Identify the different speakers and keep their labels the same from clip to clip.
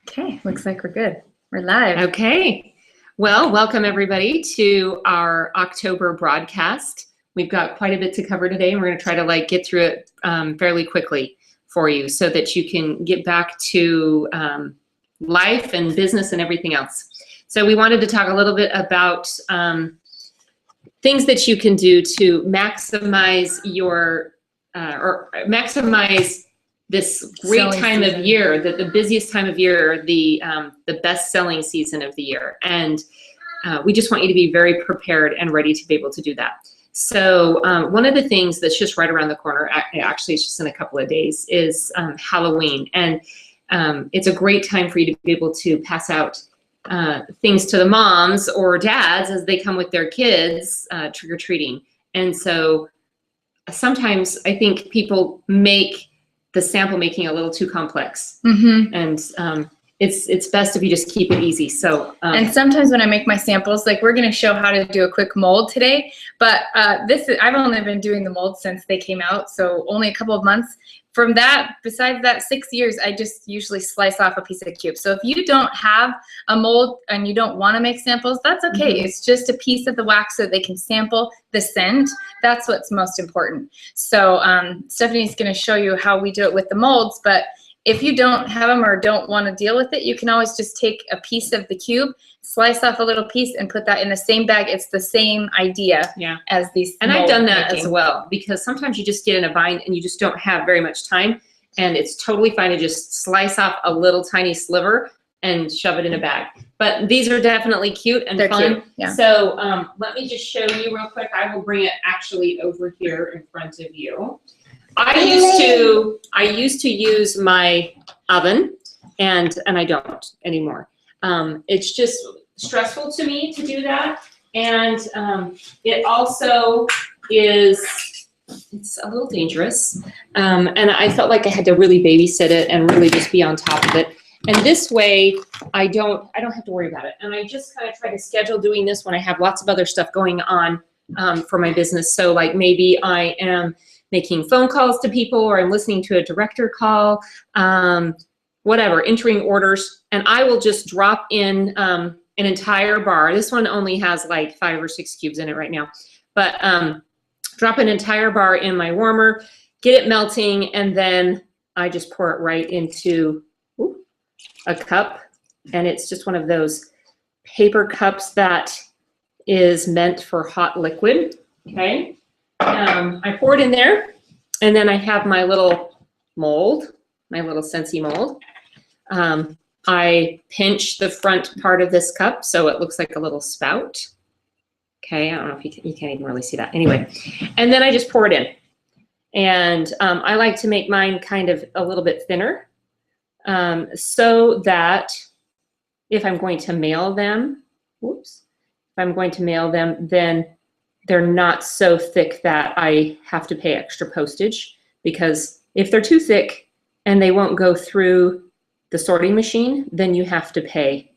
Speaker 1: Okay, looks like we're good. We're live.
Speaker 2: Okay. Well, welcome everybody to our October broadcast. We've got quite a bit to cover today, and we're going to try to get through it fairly quickly for you so that you can get back to life and business and everything else. So we wanted to talk a little bit about things that you can do to maximize your maximize this great time of year, the busiest time of year, the best selling season of the year. And we just want you to be very prepared and ready to be able to do that. So one of the things that's just right around the corner, actually it's just in a couple of days, is Halloween. And it's a great time for you to be able to pass out things to the moms or dads as they come with their kids trick-or-treating. And so sometimes I think people make the sample making a little too complex. Mm-hmm. And it's best if you just keep it easy. So
Speaker 1: and sometimes when I make my samples, like we're going to show how to do a quick mold today, but I've only been doing the mold since they came out, so only a couple of months. From that, besides that 6 years, I just usually slice off a piece of the cube. So if you don't have a mold and you don't want to make samples, that's okay. Mm-hmm. It's just a piece of the wax so they can sample the scent. That's what's most important. So Stephanie's going to show you how we do it with the molds, but if you don't have them or don't want to deal with it, you can always just take a piece of the cube, slice off a little piece, and put that in the same bag. It's the same idea as these.
Speaker 2: And I've done that as well, because sometimes you just get in a bind and you just don't have very much time, and it's totally fine to just slice off a little tiny sliver and shove it in a bag. But these are definitely cute and fun. Cute. Yeah. So let me just show you real quick. I will bring it actually over here in front of you. I used to use my oven, and I don't anymore. It's just stressful to me to do that, and it also it's a little dangerous. And I felt like I had to really babysit it and really just be on top of it. And this way, I don't have to worry about it. And I just kind of try to schedule doing this when I have lots of other stuff going on for my business. So like maybe I am making phone calls to people, or I'm listening to a director call, whatever, entering orders, and I will just drop in an entire bar. This one only has like 5 or 6 cubes in it right now, but drop an entire bar in my warmer, get it melting, and then I just pour it right into a cup, and it's just one of those paper cups that is meant for hot liquid, okay? I pour it in there, and then I have my little mold, my little Scentsy mold. I pinch the front part of this cup so it looks like a little spout. Okay, I don't know if you can't even really see that. Anyway, and then I just pour it in. And I like to make mine kind of a little bit thinner so that if I'm going to mail them, then they're not so thick that I have to pay extra postage, because if they're too thick and they won't go through the sorting machine, then you have to pay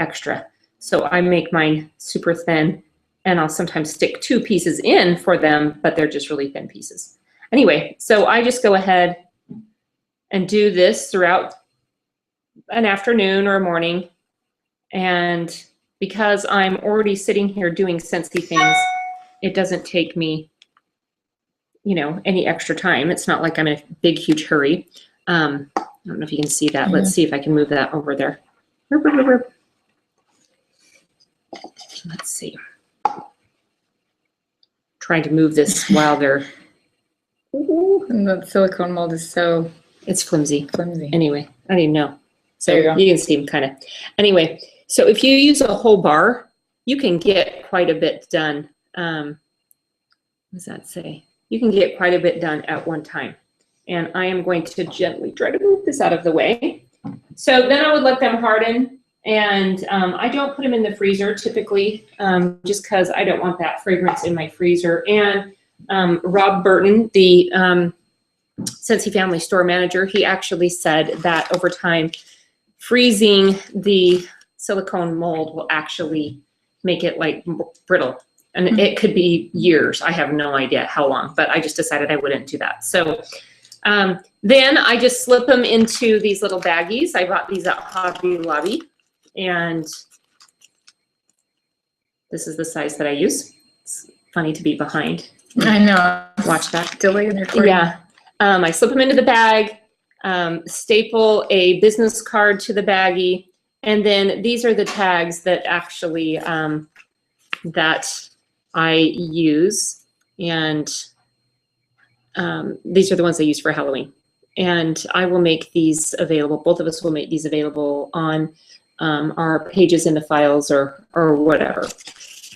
Speaker 2: extra. So I make mine super thin, and I'll sometimes stick 2 pieces in for them, but they're just really thin pieces. Anyway, so I just go ahead and do this throughout an afternoon or a morning. And because I'm already sitting here doing Scentsy things, it doesn't take me, any extra time. It's not like I'm in a big, huge hurry. I don't know if you can see that. Mm-hmm. Let's see if I can move that over there. Let's see. Trying to move this while they're...
Speaker 1: And the silicone mold is so...
Speaker 2: It's flimsy.
Speaker 1: Flimsy.
Speaker 2: Anyway, I don't even know. So
Speaker 1: there you go.
Speaker 2: You can see them kind of. Anyway, so if you use a whole bar, you can get quite a bit done. What does that say? You can get quite a bit done at one time. And I am going to gently try to move this out of the way. So then I would let them harden, and I don't put them in the freezer typically, just because I don't want that fragrance in my freezer. And Rob Burton, the Scentsy Family Store Manager, he actually said that over time, freezing the silicone mold will actually make it like brittle. And it could be years. I have no idea how long, but I just decided I wouldn't do that. So Then I just slip them into these little baggies. I bought these at Hobby Lobby, and this is the size that I use. It's funny to be behind.
Speaker 1: I know.
Speaker 2: Watch that.
Speaker 1: Delay in recording.
Speaker 2: Yeah. I slip them into the bag, staple a business card to the baggie, and then these are the tags that actually that I use, and these are the ones I use for Halloween. And I will make these available. Both of us will make these available on our pages in the files or whatever.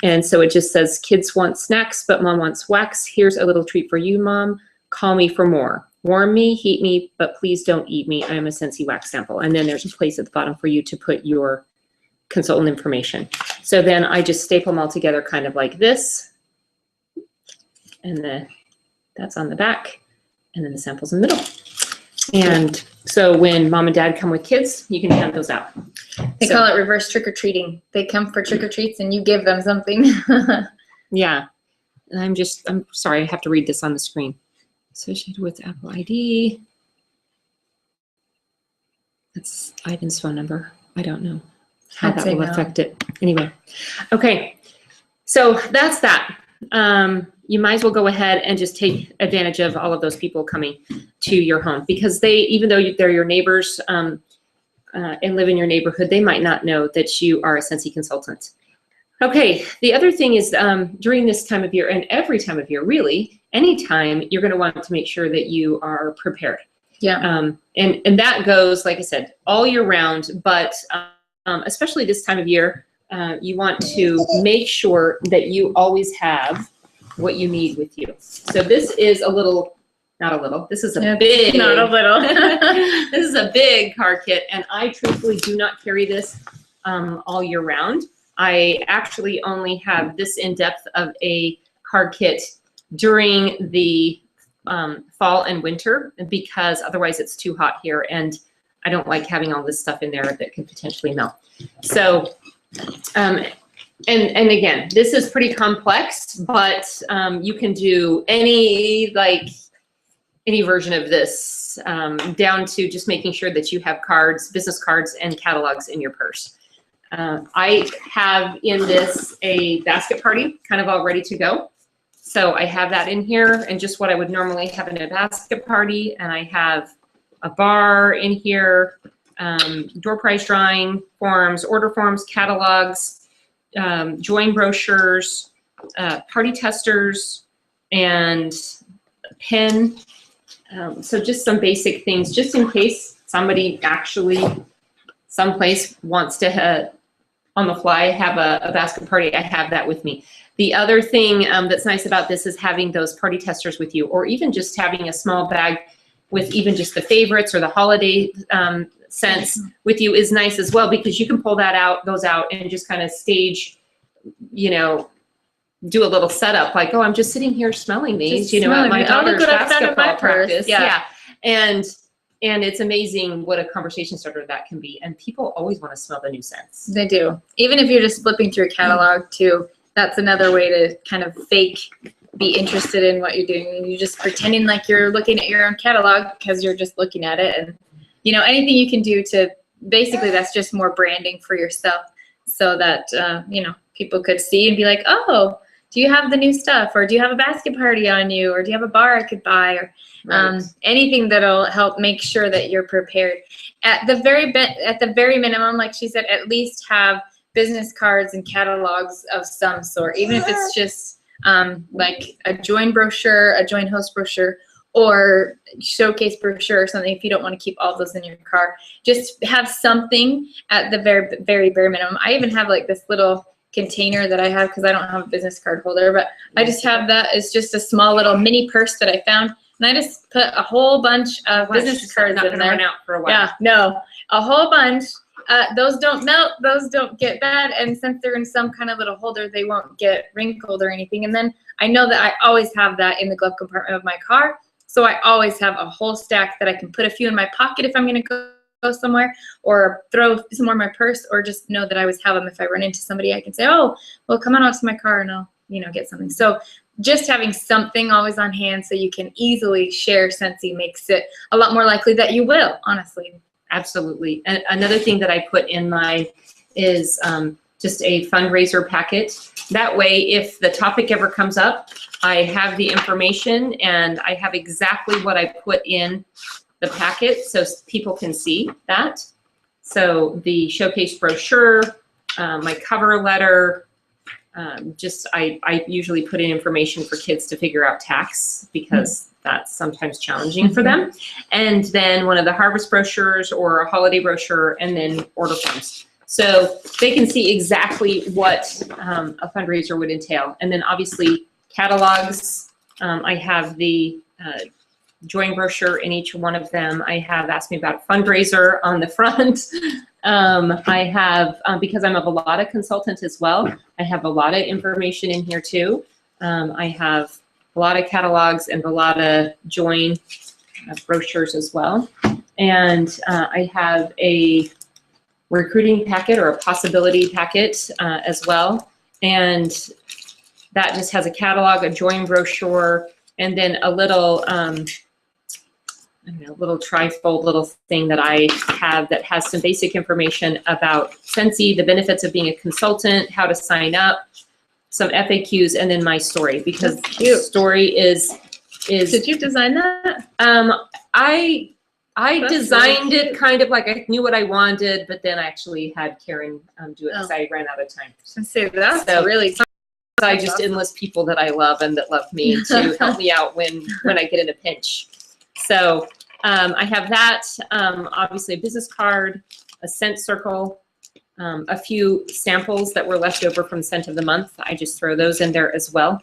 Speaker 2: And so it just says, kids want snacks, but mom wants wax. Here's a little treat for you, mom. Call me for more. Warm me, heat me, but please don't eat me. I am a Scentsy wax sample. And then there's a place at the bottom for you to put your consultant information. So then I just staple them all together kind of like this. And that's on the back. And then the sample's in the middle. And so when mom and dad come with kids, you can hand those out.
Speaker 1: They call it reverse trick-or-treating. They come for trick-or-treats and you give them something.
Speaker 2: Yeah. And I'm sorry, I have to read this on the screen. Associated with Apple ID. That's Ivan's phone number. I don't know how that will affect it. Anyway. Okay. So that's that. You might as well go ahead and just take advantage of all of those people coming to your home, because even though they're your neighbors and live in your neighborhood, they might not know that you are a Scentsy consultant. Okay, the other thing is during this time of year, and every time of year really, anytime, you're going to want to make sure that you are prepared.
Speaker 1: Yeah.
Speaker 2: And that goes, like I said, all year round, but especially this time of year, you want to make sure that you always have what you need with you. So this is a little, not a little, this is a big,
Speaker 1: not a little.
Speaker 2: This is a big card kit, and I truthfully do not carry this all year round. I actually only have this in depth of a card kit during the fall and winter, because otherwise it's too hot here, and I don't like having all this stuff in there that could potentially melt. So, and again, this is pretty complex, but you can do any version of this, down to just making sure that you have cards, business cards, and catalogs in your purse. I have in this a basket party kind of all ready to go. So I have that in here, and just what I would normally have in a basket party. And I have a bar in here, door prize drawing forms, order forms, catalogs, join brochures, party testers, and a pen. So just some basic things, just in case somebody actually someplace wants to on the fly have a basket party. I have that with me. The other thing that's nice about this is having those party testers with you, or even just having a small bag with even just the favorites or the holiday scents with you is nice as well, because you can pull those out and just kind of stage, do a little setup, like, oh, I'm just sitting here smelling these, at my daughter's basketball practice. Yeah. And it's amazing what a conversation starter that can be. And people always want to smell the new scents.
Speaker 1: They do. Even if you're just flipping through a catalog too, that's another way to kind of fake be interested in what you're doing. You're just pretending like you're looking at your own catalog because you're just looking at it. And, anything you can do to, basically that's just more branding for yourself, so that, people could see and be like, oh, do you have the new stuff? Or do you have a basket party on you? Or do you have a bar I could buy? Or anything that'll help make sure that you're prepared. At the very minimum, like she said, at least have business cards and catalogs of some sort, even if it's just like a join brochure, a join host brochure, or showcase brochure or something. If you don't want to keep all those in your car, just have something at the very, very bare minimum. I even have like this little container that I have because I don't have a business card holder, but I just have that as just a small little mini purse that I found, and I just put a whole bunch of business cards in there.
Speaker 2: Run out for a while.
Speaker 1: Yeah, no, a whole bunch. Those don't melt, those don't get bad, and since they're in some kind of little holder, they won't get wrinkled or anything. And then I know that I always have that in the glove compartment of my car, so I always have a whole stack that I can put a few in my pocket if I'm going to go somewhere, or throw some more in my purse, or just know that I always have them. If I run into somebody, I can say, oh, well, come on out to my car and I'll, get something. So just having something always on hand so you can easily share Scentsy makes it a lot more likely that you will, honestly.
Speaker 2: Absolutely. And another thing that I put in mine is just a fundraiser packet. That way, if the topic ever comes up, I have the information and I have exactly what I put in the packet so people can see that. So the showcase brochure, my cover letter, I usually put in information for kids to figure out tax because that's sometimes challenging for them. And then one of the harvest brochures or a holiday brochure, and then order forms. So they can see exactly what a fundraiser would entail. And then obviously catalogs. I have the join brochure in each one of them. I have Ask Me About a Fundraiser on the front. I have, because I'm a Volata consultant as well, I have a lot of information in here too. I have a lot of catalogs and a lot of join brochures as well. And I have a recruiting packet or a possibility packet as well. And that just has a catalog, a join brochure, and then a little, little trifold little thing that I have that has some basic information about Scentsy, the benefits of being a consultant, how to sign up, some FAQs, and then my story, because the story is.
Speaker 1: Did you design that?
Speaker 2: I designed it kind of like I knew what I wanted, but then I actually had Karen do it because I ran out of time.
Speaker 1: That's really.
Speaker 2: So I just enlist people that I love and that love me to help me out when I get in a pinch. So I have that, obviously a business card, a scent circle, a few samples that were left over from Scent of the Month. I just throw those in there as well.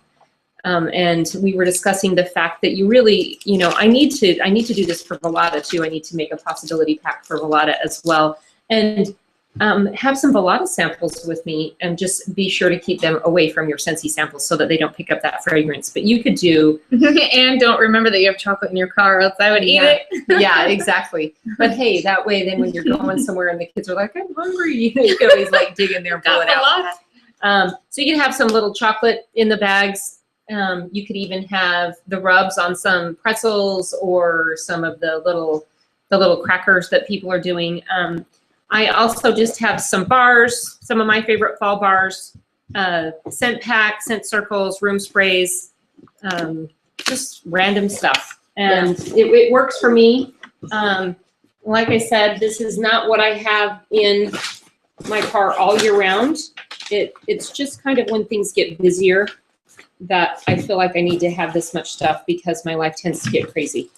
Speaker 2: And we were discussing the fact that you really, I need to do this for Volata too. I need to make a possibility pack for Volata as well. And have some Volata samples with me and just be sure to keep them away from your Scentsy samples so that they don't pick up that fragrance. But you could do.
Speaker 1: And don't remember that you have chocolate in your car or else I would eat it.
Speaker 2: Yeah, exactly. But hey, that way then when you're going somewhere and the kids are like, I'm hungry, you can always like dig in there and pull it out. So you can have some little chocolate in the bags. You could even have the rubs on some pretzels or some of the little crackers that people are doing. I also just have some bars, some of my favorite fall bars, scent packs, scent circles, room sprays, just random stuff. And it works for me. Like I said, this is not what I have in my car all year round. It's just kind of when things get busier that I feel like I need to have this much stuff because my life tends to get crazy.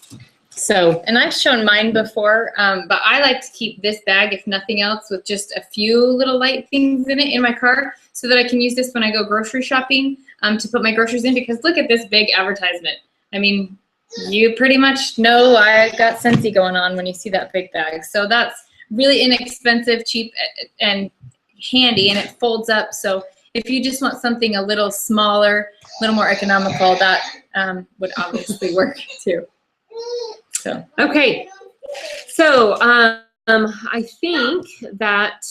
Speaker 2: So,
Speaker 1: and I've shown mine before, but I like to keep this bag, if nothing else, with just a few little light things in it in my car so that I can use this when I go grocery shopping to put my groceries in, because look at this big advertisement. I mean, you pretty much know I got Scentsy going on when you see that big bag. So that's really inexpensive, cheap, and handy, and it folds up. So if you just want something a little smaller, a little more economical, that would obviously work too. So.
Speaker 2: Okay, so I think that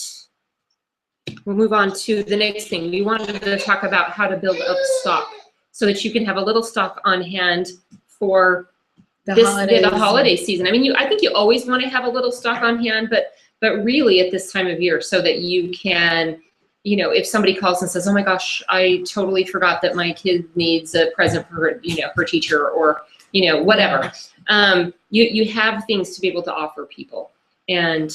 Speaker 2: we'll move on to the next thing. We wanted to talk about how to build up stock so that you can have a little stock on hand for the holiday season. I mean, I think you always want to have a little stock on hand, but really at this time of year so that you can, if somebody calls and says, oh my gosh, I totally forgot that my kid needs a present for her, her teacher or, whatever. You have things to be able to offer people, and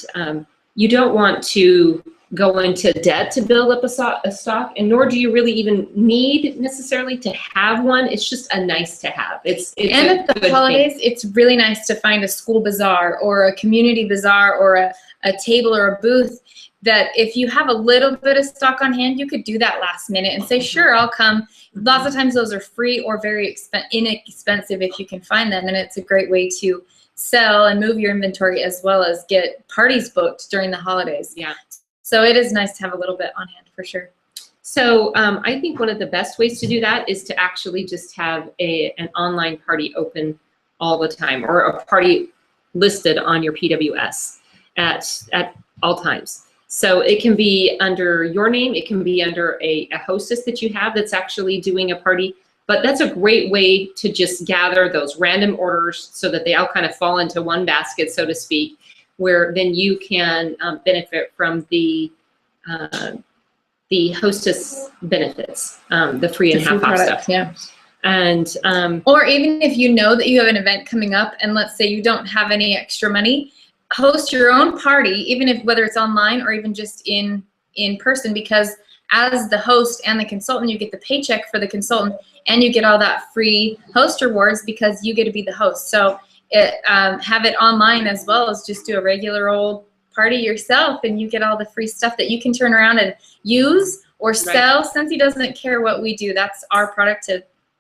Speaker 2: you don't want to go into debt to build up a stock, and nor do you really even need necessarily to have one. It's just a nice to have. It's
Speaker 1: and at the holidays, it's really nice to find a school bazaar or a community bazaar or a table or a booth that if you have a little bit of stock on hand, you could do that last minute and say, sure, I'll come. Lots of times those are free or very inexpensive if you can find them, and it's a great way to sell and move your inventory as well as get parties booked during the holidays.
Speaker 2: Yeah.
Speaker 1: So it is nice to have a little bit on hand for sure.
Speaker 2: So I think one of the best ways to do that is to actually just have an online party open all the time, or a party listed on your PWS at all times. So it can be under your name. It can be under a hostess that you have that's actually doing a party. But that's a great way to just gather those random orders so that they all kind of fall into one basket, so to speak, where then you can benefit from the hostess benefits, the free and half off stuff.
Speaker 1: Yeah.
Speaker 2: And
Speaker 1: or even if you know that you have an event coming up and let's say you don't have any extra money, host your own party, even if whether it's online or even just in person, because as the host and the consultant, you get the paycheck for the consultant and you get all that free host rewards because you get to be the host. So have it online as well as just do a regular old party yourself, and you get all the free stuff that you can turn around and use or sell. Right. Scentsy doesn't care what we do. That's our product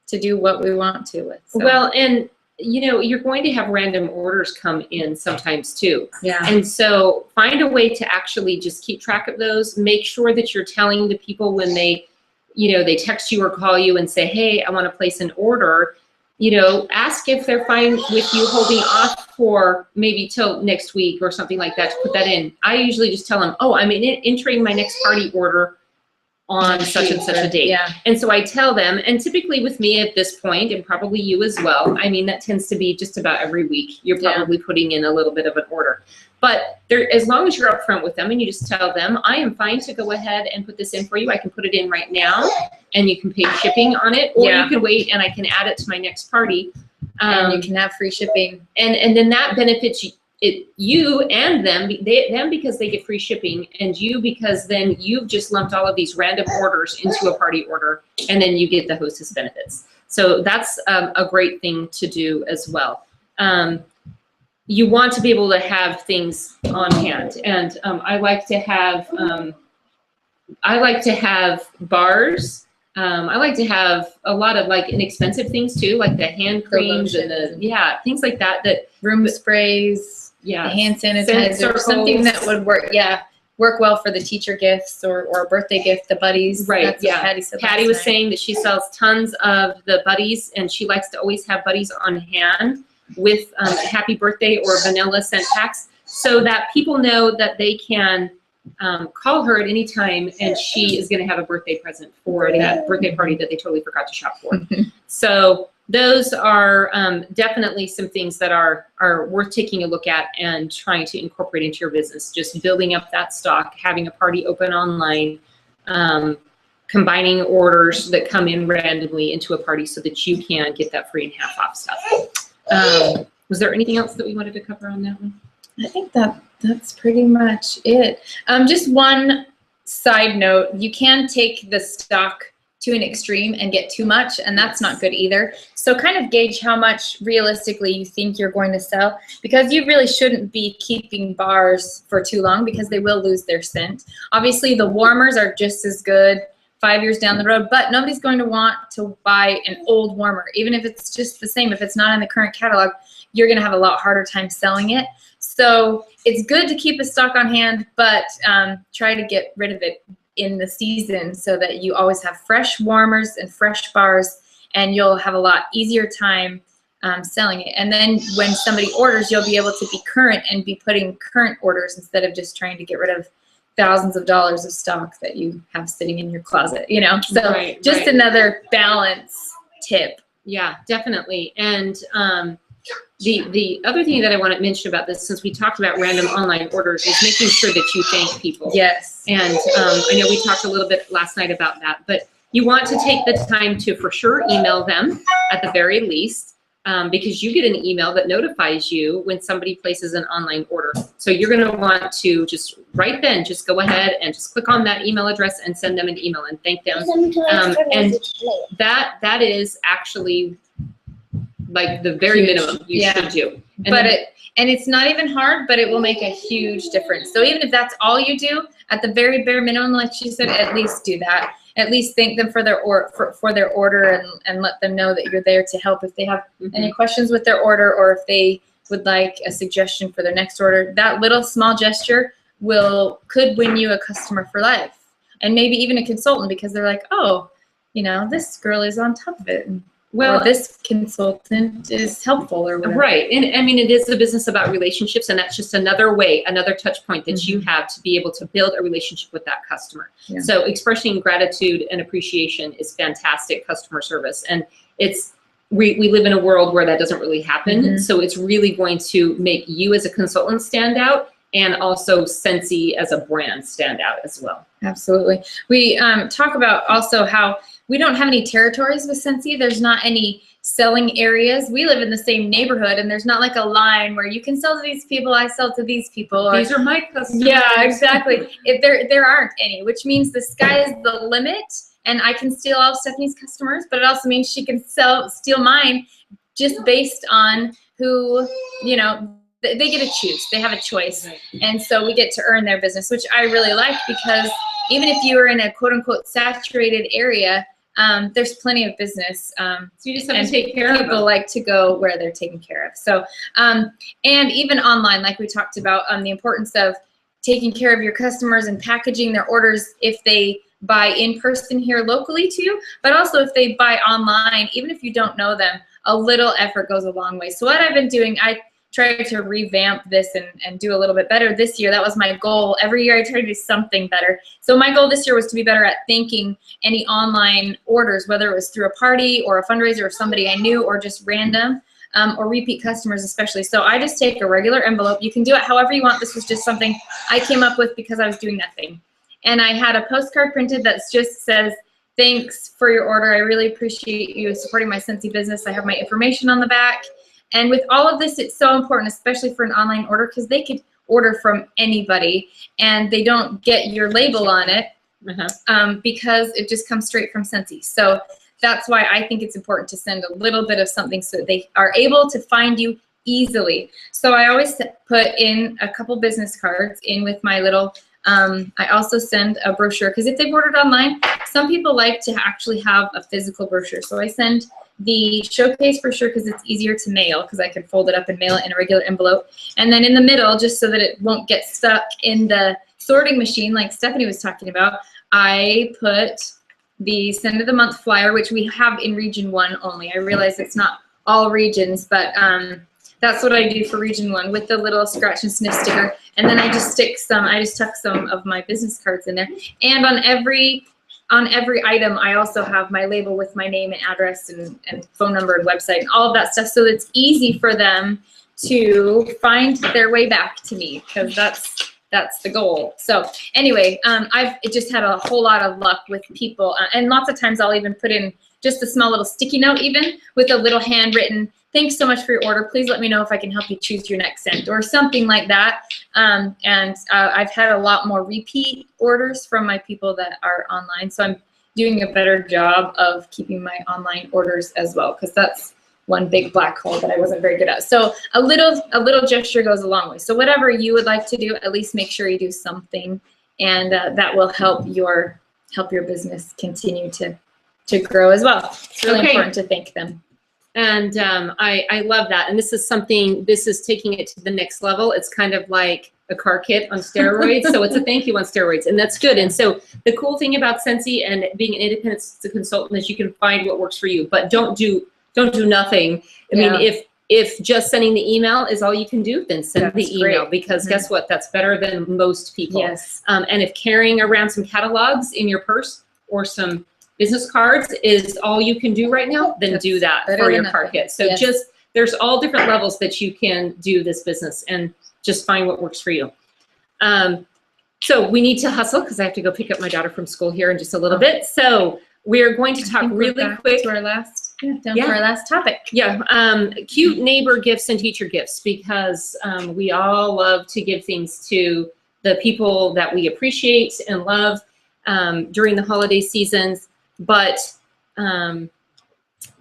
Speaker 1: to do what we want to with. So.
Speaker 2: Well, and you know, you're going to have random orders come in sometimes too.
Speaker 1: Yeah.
Speaker 2: And so find a way to actually just keep track of those. Make sure that you're telling the people when they, you know, they text you or call you and say, hey, I want to place an order. You know, ask if they're fine with you holding off for maybe till next week or something like that to put that in. I usually just tell them, oh, I'm entering my next party order on such and such a date.
Speaker 1: Yeah.
Speaker 2: And so I tell them, and typically with me at this point, and probably you as well, I mean, that tends to be just about every week, you're probably putting in a little bit of an order. But there, as long as you're upfront with them and you just tell them, I am fine to go ahead and put this in for you. I can put it in right now and you can pay shipping on it, or you can wait and I can add it to my next party.
Speaker 1: And you can have free shipping.
Speaker 2: And then that benefits you and them, them because they get free shipping, and you because then you've just lumped all of these random orders into a party order, and then you get the hostess benefits. So that's a great thing to do as well. You want to be able to have things on hand, and I like to have bars. I like to have a lot of like inexpensive things too, like the hand creams and the things like that. That
Speaker 1: room sprays.
Speaker 2: Yeah,
Speaker 1: the hand sanitizer, something that would work. Yeah, work well for the teacher gifts or a birthday gift. The buddies,
Speaker 2: right?
Speaker 1: That's
Speaker 2: yeah,
Speaker 1: Patty said.
Speaker 2: Patty was saying that she sells tons of the buddies, and she likes to always have buddies on hand with happy birthday or vanilla scent packs, so that people know that they can call her at any time, and she is going to have a birthday present for that birthday party that they totally forgot to shop for. So those are definitely some things that are worth taking a look at and trying to incorporate into your business. Just building up that stock, having a party open online, combining orders that come in randomly into a party so that you can get that free and half off stuff. Was there anything else that we wanted to cover on that one?
Speaker 1: I think that's pretty much it. Just one side note, you can take the stock to an extreme and get too much, and that's not good either. So kind of gauge how much realistically you think you're going to sell, because you really shouldn't be keeping bars for too long because they will lose their scent. Obviously the warmers are just as good 5 years down the road, but nobody's going to want to buy an old warmer. Even if it's just the same, if it's not in the current catalog, you're going to have a lot harder time selling it. So it's good to keep a stock on hand, but try to get rid of it in the season so that you always have fresh warmers and fresh bars, and you'll have a lot easier time selling it. And then when somebody orders, you'll be able to be current and be putting current orders instead of just trying to get rid of thousands of dollars of stock that you have sitting in your closet, you know? So just another balance tip.
Speaker 2: Yeah, definitely. And the other thing that I want to mention about this, since we talked about random online orders, is making sure that you thank people.
Speaker 1: Yes.
Speaker 2: And I know we talked a little bit last night about that, but you want to take the time to for sure email them at the very least, because you get an email that notifies you when somebody places an online order. So you're going to want to just right then, just go ahead and just click on that email address and send them an email and thank them. And that is actually like the very minimum you should do. And it's not even hard, but it will make a huge difference. So even if that's all you do, at the very bare minimum, like she said, at least do that. At least thank them for their order and let them know that you're there to help if they have any questions with their order, or if they would like a suggestion for their next order. That little small gesture could win you a customer for life, and maybe even a consultant, because they're like, oh, you know, this girl is on top of it. And Well,
Speaker 1: or this consultant is helpful or whatever.
Speaker 2: Right. And I mean, it is a business about relationships, and that's just another way, another touch point that you have to be able to build a relationship with that customer. Yeah. So expressing gratitude and appreciation is fantastic customer service. And we live in a world where that doesn't really happen. So it's really going to make you as a consultant stand out, and also Scentsy as a brand stand out as well.
Speaker 1: Absolutely. We talk about also how we don't have any territories with Scentsy. There's not any selling areas. We live in the same neighborhood, and there's not like a line where you can sell to these people, I sell to these people.
Speaker 2: These are my customers.
Speaker 1: Yeah, exactly. There aren't any, which means the sky is the limit, and I can steal all of Stephanie's customers, but it also means she can steal mine just based on who, you know, they get to choose. They have a choice. Right. And so we get to earn their business, which I really like, because even if you are in a quote unquote saturated area, there's plenty of business. So
Speaker 2: you just have to take care of them.
Speaker 1: People like to go where they're taken care of. So, and even online, like we talked about, the importance of taking care of your customers and packaging their orders if they buy in person here locally to you, but also if they buy online, even if you don't know them, a little effort goes a long way. So what I've been doing, I try to revamp this and do a little bit better this year. That was my goal. Every year I try to do something better. So my goal this year was to be better at thanking any online orders, whether it was through a party or a fundraiser or somebody I knew, or just random, or repeat customers especially. So I just take a regular envelope. You can do it however you want. This was just something I came up with because I was doing nothing. And I had a postcard printed that just says, "Thanks for your order. I really appreciate you supporting my Scentsy business." I have my information on the back. And with all of this, it's so important, especially for an online order, because they could order from anybody and they don't get your label on it because it just comes straight from Scentsy. So that's why I think it's important to send a little bit of something so they are able to find you easily. So I always put in a couple business cards in with my little, I also send a brochure, because if they've ordered online, some people like to actually have a physical brochure. So I send the showcase brochure because it's easier to mail, because I can fold it up and mail it in a regular envelope. And then in the middle, just so that it won't get stuck in the sorting machine like Stephanie was talking about, I put the Send of the Month flyer, which we have in Region 1 only. I realize it's not all regions, but that's what I do for Region 1 with the little scratch and sniff sticker. And then I just tuck some of my business cards in there. And on every item, I also have my label with my name and address and phone number and website and all of that stuff, so it's easy for them to find their way back to me, because that's the goal. So anyway, I've just had a whole lot of luck with people, and lots of times I'll even put in just a small little sticky note, even with a little handwritten, "Thanks so much for your order. Please let me know if I can help you choose your next scent," or something like that. I've had a lot more repeat orders from my people that are online. So I'm doing a better job of keeping my online orders as well, because that's one big black hole that I wasn't very good at. So a little gesture goes a long way. So whatever you would like to do, at least make sure you do something, and that will help your business continue to grow as well. It's really important to thank them.
Speaker 2: And I love that. And this is taking it to the next level. It's kind of like a car kit on steroids. So it's a thank you on steroids, and that's good. And so the cool thing about Scentsy and being an independent consultant is you can find what works for you, but don't do nothing. I mean, if just sending the email is all you can do, then send the email, because guess what? That's better than most people. Yes. And if carrying around some catalogs in your purse or some business cards is all you can do right now, then do that for your car kit. So there's all different levels that you can do this business, and just find what works for you. So we need to hustle, because I have to go pick up my daughter from school here in just a little bit. So we're going to talk really quick
Speaker 1: to our last topic.
Speaker 2: Cute neighbor gifts and teacher gifts, because we all love to give things to the people that we appreciate and love during the holiday seasons. But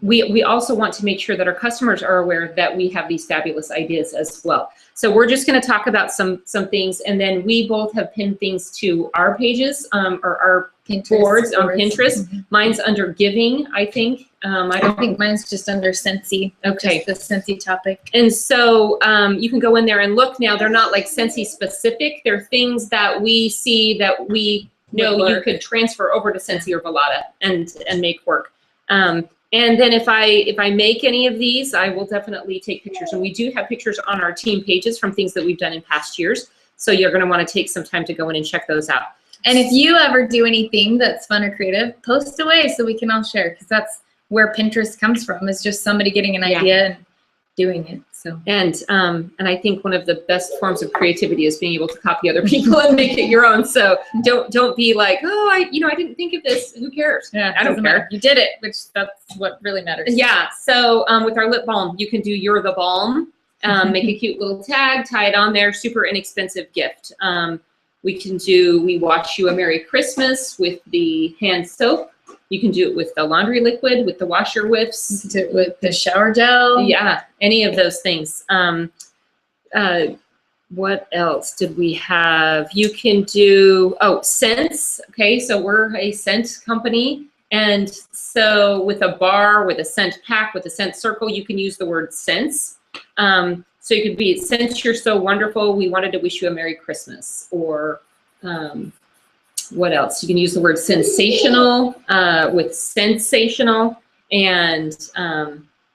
Speaker 2: we also want to make sure that our customers are aware that we have these fabulous ideas as well. So we're just going to talk about some things, and then we both have pinned things to our pages, or our boards on Pinterest. Mine's under giving, I think. I
Speaker 1: think mine's just under Scentsy.
Speaker 2: Okay.
Speaker 1: Just the Scentsy topic.
Speaker 2: And so you can go in there and look. Now, they're not like Scentsy specific. They're things that we see that we know you could transfer over to Scentsy or Velada and make work. And And then if I make any of these, I will definitely take pictures. And we do have pictures on our team pages from things that we've done in past years. So you're going to want to take some time to go in and check those out.
Speaker 1: And if you ever do anything that's fun or creative, post away so we can all share, because that's where Pinterest comes from. It's just somebody getting an idea and doing it. So
Speaker 2: and I think one of the best forms of creativity is being able to copy other people and make it your own. So don't be like, oh, I didn't think of this. Who cares?
Speaker 1: Yeah,
Speaker 2: I don't care.
Speaker 1: You did it, which that's what really matters.
Speaker 2: Yeah. So with our lip balm, you can do You're the Balm. Make a cute little tag, tie it on there. Super inexpensive gift. We can do We Wash You a Merry Christmas with the hand soap. You can do it with the laundry liquid, with the washer whiffs.
Speaker 1: You can do it with the shower gel.
Speaker 2: Yeah, any of those things. What else did we have? You can do, scents. Okay, so we're a scent company. And so with a bar, with a scent pack, with a scent circle, you can use the word scents. So you could be, since you're so wonderful, we wanted to wish you a Merry Christmas. Or what else? You can use the word sensational with sensational. And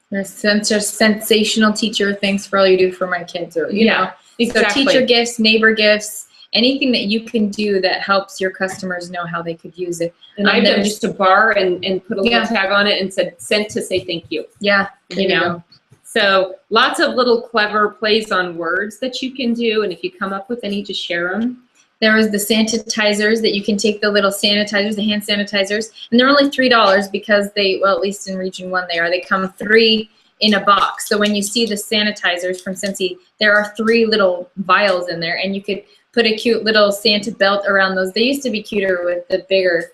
Speaker 1: the sensational teacher, thanks for all you do for my kids. Or, you know,
Speaker 2: exactly.
Speaker 1: So teacher gifts, neighbor gifts, anything that you can do that helps your customers know how they could use it.
Speaker 2: And I've done just a bar and put a little tag on it and said, sent to say thank you.
Speaker 1: Yeah.
Speaker 2: You know. So lots of little clever plays on words that you can do. And if you come up with any, just share them.
Speaker 1: There was the sanitizers that you can take, the little sanitizers, the hand sanitizers, and they're only $3 because they, well, at least in Region 1 they come 3 in a box. So when you see the sanitizers from Scentsy, there are 3 little vials in there, and you could put a cute little Santa belt around those. They used to be cuter with the bigger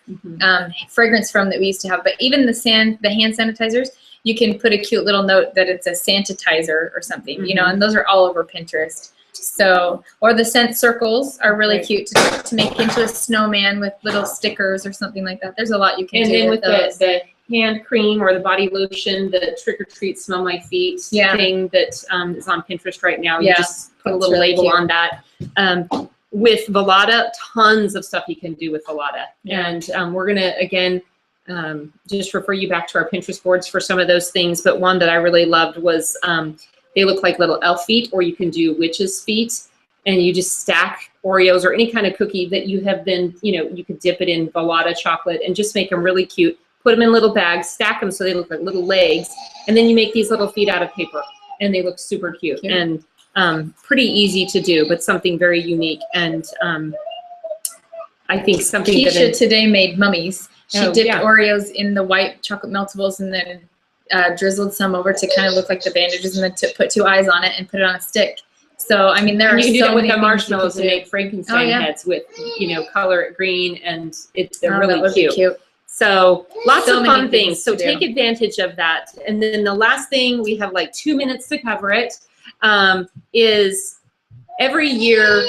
Speaker 1: fragrance foam that we used to have, but even the hand sanitizers, you can put a cute little note that it's a Santitizer or something, you know, and those are all over Pinterest. So, or the scent circles are really cute to make into a snowman with little stickers or something like that. There's a lot you can do.
Speaker 2: And then with the hand cream or the body lotion, the trick or treat smell my feet thing that is on Pinterest right now. You just put a little label on that. With Velada, tons of stuff you can do with Velada. And we're going to, again, just refer you back to our Pinterest boards for some of those things. But one that I really loved was they look like little elf feet, or you can do witch's feet, and you just stack Oreos or any kind of cookie that you have been, you could dip it in Velada chocolate and just make them really cute. Put them in little bags, stack them so they look like little legs, and then you make these little feet out of paper, and they look super cute and pretty easy to do, but something very unique. And I think something
Speaker 1: Keisha today made mummies. She dipped Oreos in the white chocolate meltables and then drizzled some over to kind of look like the bandages, and then put 2 eyes on it and put it on a stick. So I mean, there are so many things you can do with the marshmallows and make Frankenstein heads with color it green, and they're really cute. So lots of fun things. So take advantage of that. And then the last thing, we have like 2 minutes to cover it, is every year,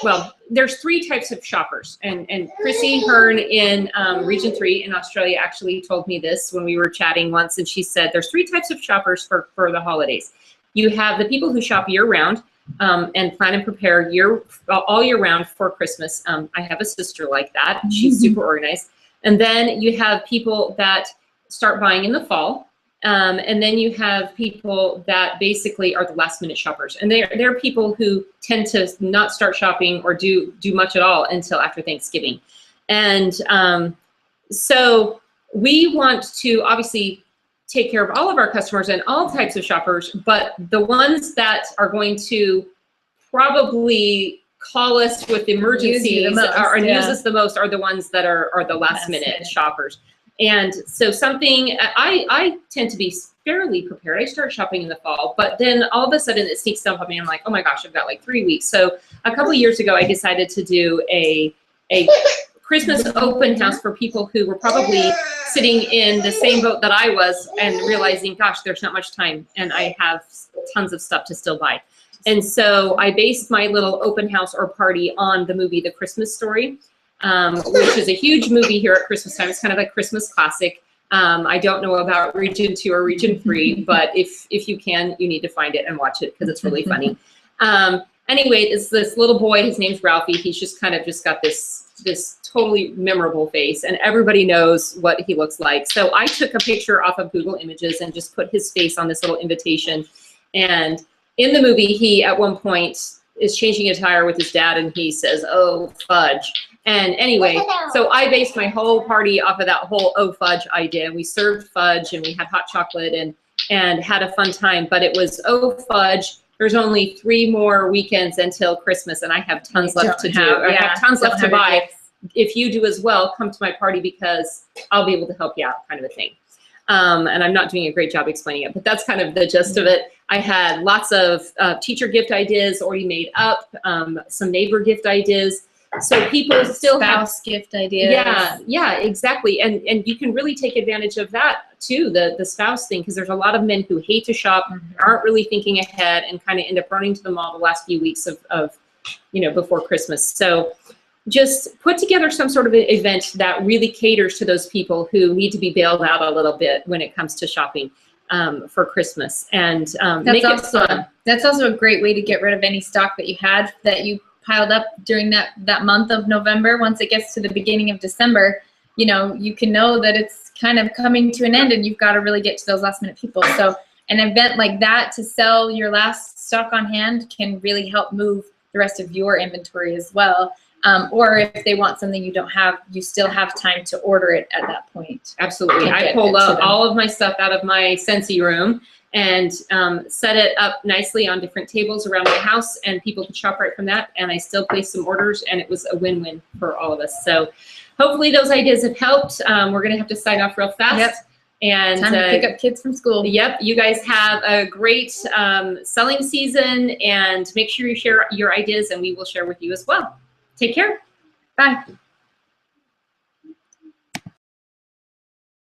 Speaker 1: well, there's 3 types of shoppers. And Chrissy Hearn in Region 3 in Australia actually told me this when we were chatting once, and she said there's 3 types of shoppers for the holidays. You have the people who shop year-round and plan and prepare all year round for Christmas. I have a sister like that. She's super organized. And then you have people that start buying in the fall. And then you have people that basically are the last minute shoppers. And they're people who tend to not start shopping or do much at all until after Thanksgiving. And so we want to obviously take care of all of our customers and all types of shoppers, but the ones that are going to probably call us with emergencies and use us the most are the ones that are the last minute shoppers. And so something, I tend to be fairly prepared. I start shopping in the fall, but then all of a sudden it sneaks up on me. I'm like, oh my gosh, I've got like 3 weeks. So a couple of years ago, I decided to do a Christmas open house for people who were probably sitting in the same boat that I was and realizing, gosh, there's not much time and I have tons of stuff to still buy. And so I based my little open house or party on the movie The Christmas Story, which is a huge movie here at Christmas time. It's kind of a Christmas classic. I don't know about Region 2 or Region 3, but if you can, you need to find it and watch it because it's really funny. Anyway, it's this little boy. His name's Ralphie. He's just got this
Speaker 2: totally memorable face, and everybody knows what he looks like. So I took a picture off of Google Images and just put his face on this little invitation. And in the movie, he at one point is changing a tire with his dad, and he says, "Oh, fudge." And anyway, so I based my whole party off of that whole "oh, fudge" idea. We served fudge, and we had hot chocolate, and had a fun time. But it was, "Oh, fudge, there's only 3 more weekends until Christmas, and I have tons left to do. I have tons left to buy. If you do as well, come to my party because I'll be able to help you out," kind of a thing. And I'm not doing a great job explaining it, but that's kind of the gist of it. I had lots of teacher gift ideas already made up, some neighbor gift ideas. So people still
Speaker 1: spouse gift ideas.
Speaker 2: Yeah, exactly. And you can really take advantage of that too, the spouse thing, because there's a lot of men who hate to shop, aren't really thinking ahead, and kind of end up running to the mall the last few weeks of before Christmas. So just put together some sort of an event that really caters to those people who need to be bailed out a little bit when it comes to shopping for Christmas, and make it fun.
Speaker 1: That's also a great way to get rid of any stock that you had that you piled up during that month of November. Once it gets to the beginning of December, you can know that it's kind of coming to an end, and you've got to really get to those last minute people. So an event like that to sell your last stock on hand can really help move the rest of your inventory as well. Or if they want something you don't have, you still have time to order it at that point.
Speaker 2: Absolutely. I pulled out all of my stuff out of my Scentsy room and set it up nicely on different tables around my house, and people could shop right from that. And I still placed some orders, and it was a win-win for all of us. So hopefully those ideas have helped. We're going to have to sign off real fast.
Speaker 1: Yep.
Speaker 2: And
Speaker 1: time to pick up kids from school.
Speaker 2: Yep. You guys have a great selling season, and make sure you share your ideas, and we will share with you as well. Take care.
Speaker 1: Bye.